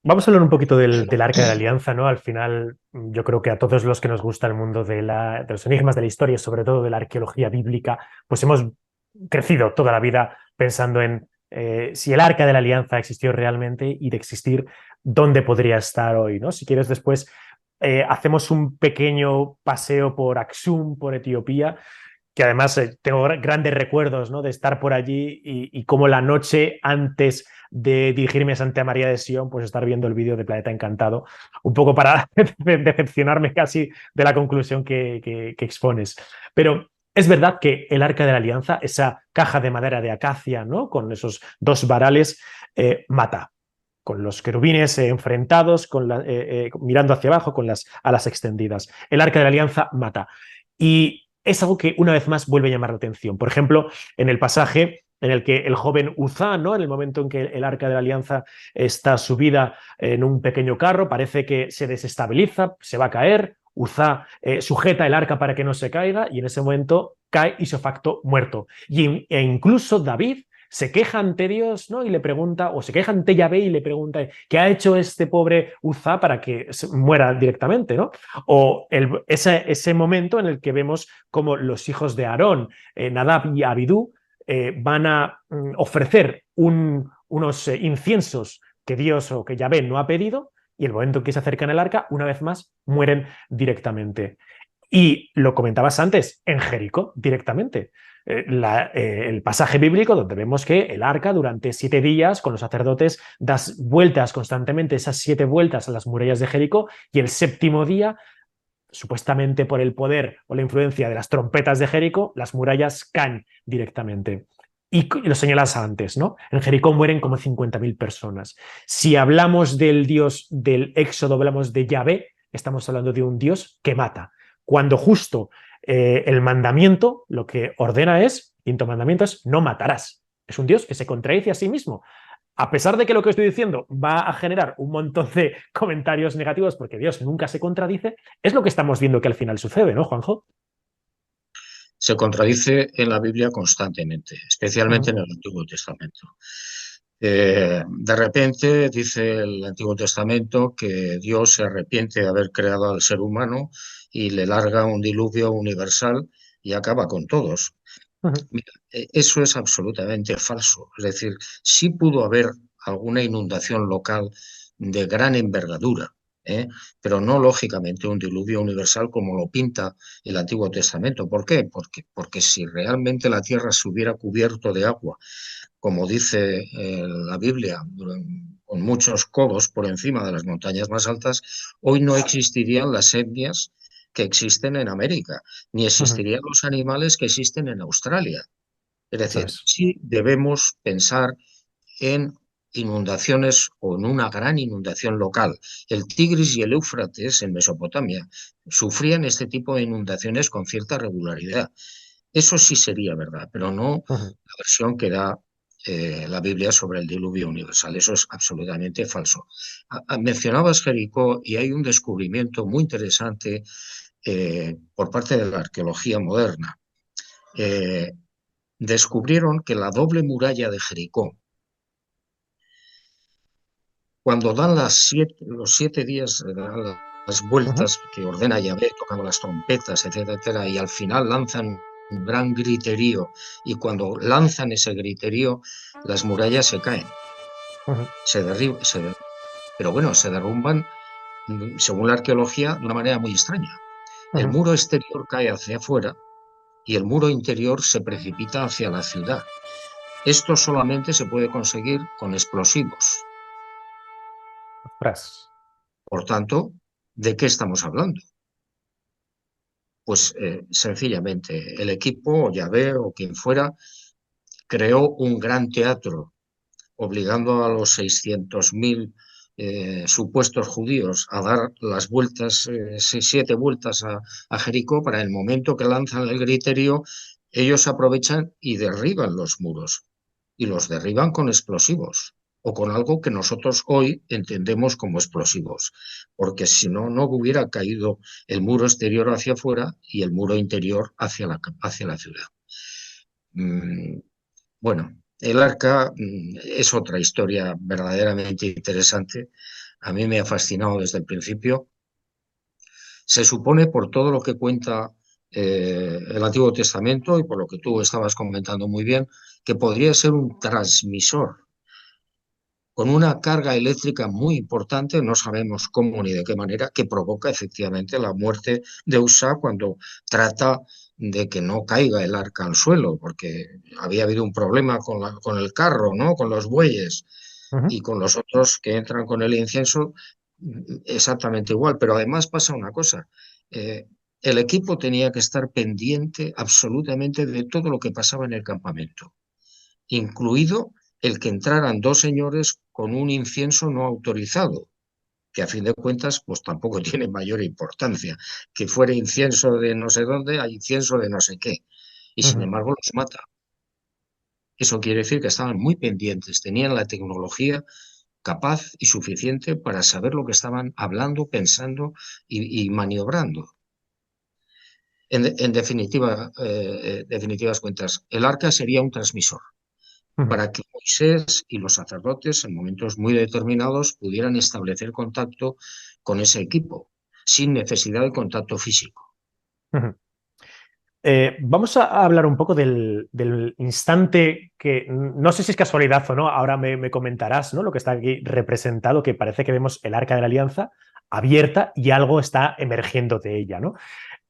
Vamos a hablar un poquito del Arca de la Alianza, ¿no? Al final, yo creo que a todos los que nos gusta el mundo de los enigmas de la historia, sobre todo de la arqueología bíblica, pues hemos crecido toda la vida pensando en si el Arca de la Alianza existió realmente y de existir, ¿dónde podría estar hoy, ¿no? Si quieres, después hacemos un pequeño paseo por Aksum, por Etiopía, que además tengo grandes recuerdos, ¿no? De estar por allí y cómo la noche antes de dirigirme a Santa María de Sion, pues estar viendo el vídeo de Planeta Encantado, un poco para decepcionarme casi de la conclusión que expones. Pero es verdad que el Arca de la Alianza, esa caja de madera de acacia, ¿no? Con esos dos varales, mata con los querubines enfrentados, mirando hacia abajo, con las alas extendidas. El Arca de la Alianza mata. Y es algo que una vez más vuelve a llamar la atención. Por ejemplo, en el pasaje en el que el joven Uzá, ¿no? En el momento en que el Arca de la Alianza está subida en un pequeño carro, parece que se desestabiliza, se va a caer. Uzá sujeta el arca para que no se caiga y en ese momento cae isofacto muerto. E incluso David se queja ante Dios, ¿no? Y le pregunta, o se queja ante Yahvé y le pregunta, ¿qué ha hecho este pobre Uzá para que muera directamente, ¿no? O ese momento en el que vemos como los hijos de Aarón, Nadab y Abidú, van a ofrecer unos inciensos que Dios o que Yahvé no ha pedido, y el momento en que se acercan al arca, una vez más, mueren directamente. Y lo comentabas antes, en Jericó, directamente. El pasaje bíblico donde vemos que el arca durante 7 días con los sacerdotes das vueltas constantemente, esas 7 vueltas a las murallas de Jericó, y el séptimo día, supuestamente por el poder o la influencia de las trompetas de Jericó, las murallas caen directamente. Y lo señalas antes, ¿no? En Jericó mueren como 50.000 personas. Si hablamos del Dios del Éxodo, hablamos de Yahvé, estamos hablando de un Dios que mata. Cuando justo el mandamiento lo que ordena es, quinto mandamiento es, no matarás. Es un Dios que se contradice a sí mismo. A pesar de que lo que estoy diciendo va a generar un montón de comentarios negativos porque Dios nunca se contradice, es lo que estamos viendo que al final sucede, ¿no, Juanjo? Se contradice en la Biblia constantemente, Uh especialmente -huh. en el Antiguo Testamento. De repente dice el Antiguo Testamento que Dios se arrepiente de haber creado al ser humano y le larga un diluvio universal y acaba con todos. Uh -huh. Mira, eso es absolutamente falso. Es decir, sí pudo haber alguna inundación local de gran envergadura, ¿eh? Pero no lógicamente un diluvio universal como lo pinta el Antiguo Testamento. ¿Por qué? Porque si realmente la tierra se hubiera cubierto de agua, como dice la Biblia, con muchos codos por encima de las montañas más altas, hoy no existirían las etnias que existen en América, ni Uh -huh. existirían los animales que existen en Australia. Es Eso decir, es. sí debemos pensar en inundaciones o en una gran inundación local. El Tigris y el Éufrates en Mesopotamia sufrían este tipo de inundaciones con cierta regularidad. Eso sí sería verdad, pero no Uh -huh. la versión que da la Biblia sobre el diluvio universal. Eso es absolutamente falso. Mencionabas Jericó y hay un descubrimiento muy interesante por parte de la arqueología moderna. Eh, Descubrieron que la doble muralla de Jericó, cuando dan los 7 días, dan las Uh -huh. vueltas que ordena Yahvé, tocando las trompetas, etcétera, etcétera, y al final lanzan un gran griterío, y cuando lanzan ese griterío, las murallas se caen, Uh -huh. se derriban, pero bueno, se derrumban, según la arqueología, de una manera muy extraña. Uh El -huh. muro exterior cae hacia afuera y el muro interior se precipita hacia la ciudad. Esto solamente se puede conseguir con explosivos. Ostras. Por tanto, ¿de qué estamos hablando? Pues sencillamente el equipo, o Yahvé o quien fuera, creó un gran teatro obligando a los 600.000 supuestos judíos a dar las vueltas, 7 vueltas a Jericó. Para el momento que lanzan el griterío, ellos aprovechan y derriban los muros, y los derriban con explosivos o con algo que nosotros hoy entendemos como explosivos, porque si no, no hubiera caído el muro exterior hacia afuera y el muro interior hacia la ciudad. Mm, bueno, el arca es otra historia verdaderamente interesante. a mí me ha fascinado desde el principio. Se supone, por todo lo que cuenta el Antiguo Testamento y por lo que tú estabas comentando muy bien, que podría ser un transmisor con una carga eléctrica muy importante, no sabemos cómo ni de qué manera, que provoca efectivamente la muerte de Usa cuando trata de que no caiga el arca al suelo, porque había habido un problema con el carro, ¿no? Con los bueyes Ujú, y con los otros que entran con el incienso exactamente igual. Pero además pasa una cosa. El equipo tenía que estar pendiente absolutamente de todo lo que pasaba en el campamento, incluido el que entraran dos señores con un incienso no autorizado, que a fin de cuentas pues tampoco tiene mayor importancia, que fuera incienso de no sé dónde a incienso de no sé qué, y sin ujú. embargo los mata. Eso quiere decir que estaban muy pendientes, tenían la tecnología capaz y suficiente para saber lo que estaban hablando, pensando y maniobrando. En definitiva, definitivas cuentas, el arca sería un transmisor Ujú. para que Moisés y los sacerdotes en momentos muy determinados pudieran establecer contacto con ese equipo, sin necesidad de contacto físico. Ujú. Vamos a hablar un poco del instante que no sé si es casualidad o no, ahora me comentarás, ¿no? Lo que está aquí representado, que parece que vemos el Arca de la Alianza abierta y algo está emergiendo de ella, ¿no?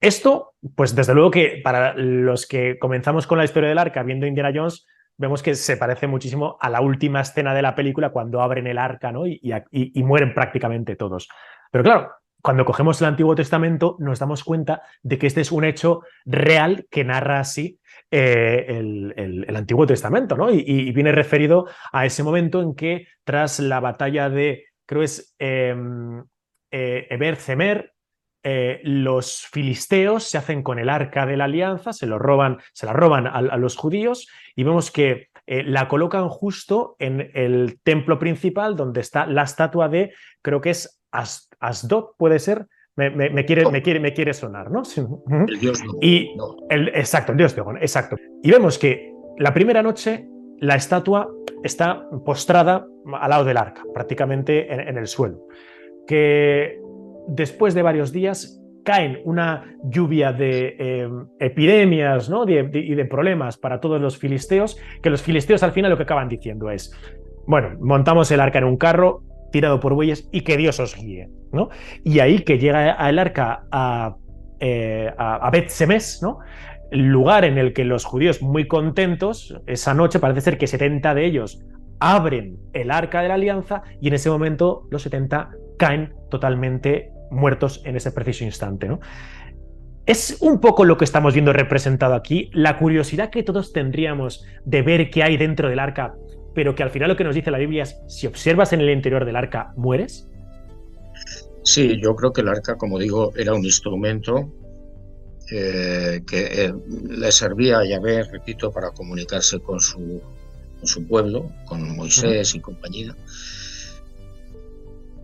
Esto, pues desde luego que para los que comenzamos con la historia del arca viendo Indiana Jones, vemos que se parece muchísimo a la última escena de la película cuando abren el arca, ¿no? Y mueren prácticamente todos. Pero claro, cuando cogemos el Antiguo Testamento nos damos cuenta de que este es un hecho real que narra así el Antiguo Testamento, ¿no? Y viene referido a ese momento en que tras la batalla de, creo es Eber Zemer, los filisteos se hacen con el arca de la alianza, se la roban a los judíos y vemos que la colocan justo en el templo principal donde está la estatua de, creo que es Asdod, puede ser, No, me quiere sonar, ¿no? Sí. Ujú. el dios no. Y No. exacto, el dios Dagon, exacto. Y vemos que la primera noche la estatua está postrada al lado del arca, prácticamente en el suelo, que después de varios días caen una lluvia de epidemias, ¿no? Y de problemas para todos los filisteos, que los filisteos al final lo que acaban diciendo es, bueno, montamos el arca en un carro tirado por bueyes y que Dios os guíe, ¿no? Y ahí que llega el arca a Bet Semes, ¿no? Lugar en el que los judíos muy contentos, esa noche parece ser que 70 de ellos abren el arca de la alianza y en ese momento los 70 caen totalmente muertos en ese preciso instante, ¿no? Es un poco lo que estamos viendo representado aquí, la curiosidad que todos tendríamos de ver qué hay dentro del arca, pero que al final lo que nos dice la Biblia es, si observas en el interior del arca, mueres. Sí, yo creo que el arca, como digo, era un instrumento que le servía a Yahvé, repito, para comunicarse con su pueblo, con Uh -huh. Moisés y compañía,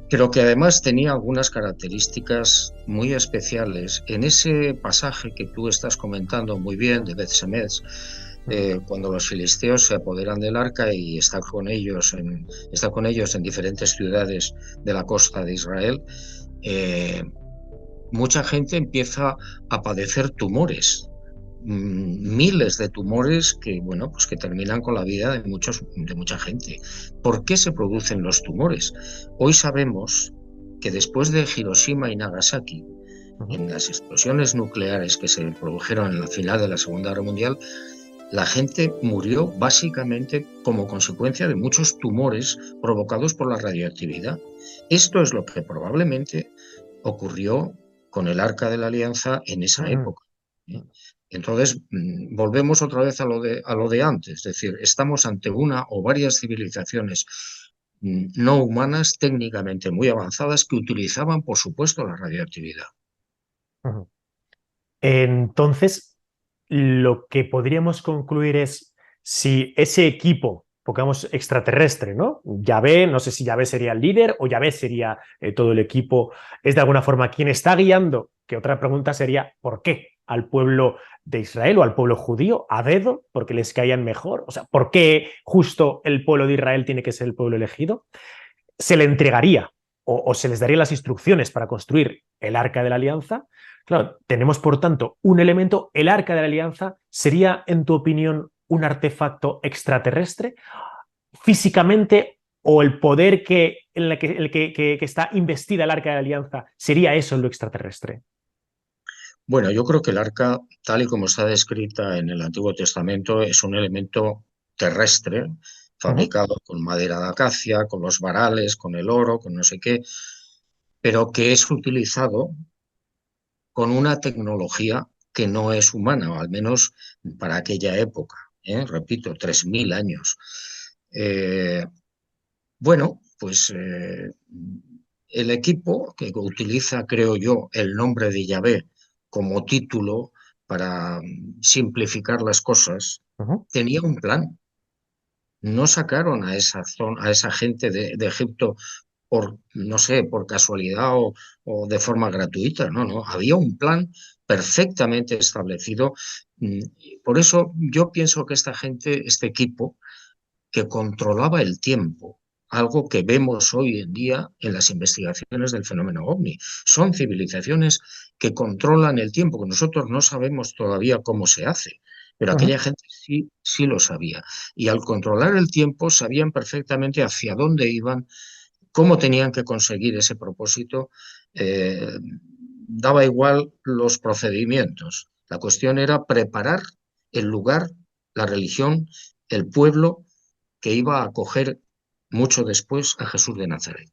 pero que además tenía algunas características muy especiales. En ese pasaje que tú estás comentando muy bien de Bet-Semes, Uh -huh. cuando los filisteos se apoderan del arca y está con ellos en diferentes ciudades de la costa de Israel, mucha gente empieza a padecer tumores, miles de tumores que, bueno, pues que terminan con la vida de mucha gente. ¿Por qué se producen los tumores? Hoy sabemos que después de Hiroshima y Nagasaki, Uh -huh. en las explosiones nucleares que se produjeron en la final de la Segunda Guerra Mundial, la gente murió básicamente como consecuencia de muchos tumores provocados por la radioactividad. Esto es lo que probablemente ocurrió con el Arca de la Alianza en esa Uh época. Entonces, volvemos otra vez a lo de antes, es decir, estamos ante una o varias civilizaciones no humanas técnicamente muy avanzadas que utilizaban, por supuesto, la radioactividad. -huh. Entonces, lo que podríamos concluir es si ese equipo, pongamos extraterrestre, ¿no? Yahvé, no sé si Yahvé sería el líder o Yahvé sería todo el equipo, es de alguna forma quien está guiando, que otra pregunta sería, ¿por qué? Al pueblo de Israel o al pueblo judío, a dedo, porque les caían mejor, o sea, ¿por qué justo el pueblo de Israel tiene que ser el pueblo elegido? Se le entregaría o se les darían las instrucciones para construir el Arca de la Alianza. Claro, tenemos por tanto un elemento, el Arca de la Alianza, ¿sería, en tu opinión, un artefacto extraterrestre físicamente, o el poder en el que está investida el Arca de la Alianza sería eso lo extraterrestre? Bueno, yo creo que el arca, tal y como está descrita en el Antiguo Testamento, es un elemento terrestre, Ujú, fabricado con madera de acacia, con los varales, con el oro, con no sé qué, pero que es utilizado con una tecnología que no es humana, o al menos para aquella época. Repito, 3.000 años. Eh, bueno, pues el equipo que utiliza, creo yo, el nombre de Yahvé como título para simplificar las cosas, ujú. tenía un plan. No sacaron a esa zona, a esa gente de Egipto por, no sé, por casualidad o de forma gratuita. No, no, había un plan perfectamente establecido. Por eso yo pienso que esta gente, este equipo, que controlaba el tiempo, algo que vemos hoy en día en las investigaciones del fenómeno ovni. Son civilizaciones que controlan el tiempo, que nosotros no sabemos todavía cómo se hace, pero Ujú. aquella gente sí, sí lo sabía. Y al controlar el tiempo sabían perfectamente hacia dónde iban, cómo tenían que conseguir ese propósito. Daba igual los procedimientos. La cuestión era preparar el lugar, la religión, el pueblo que iba a acoger mucho después a Jesús de Nazaret.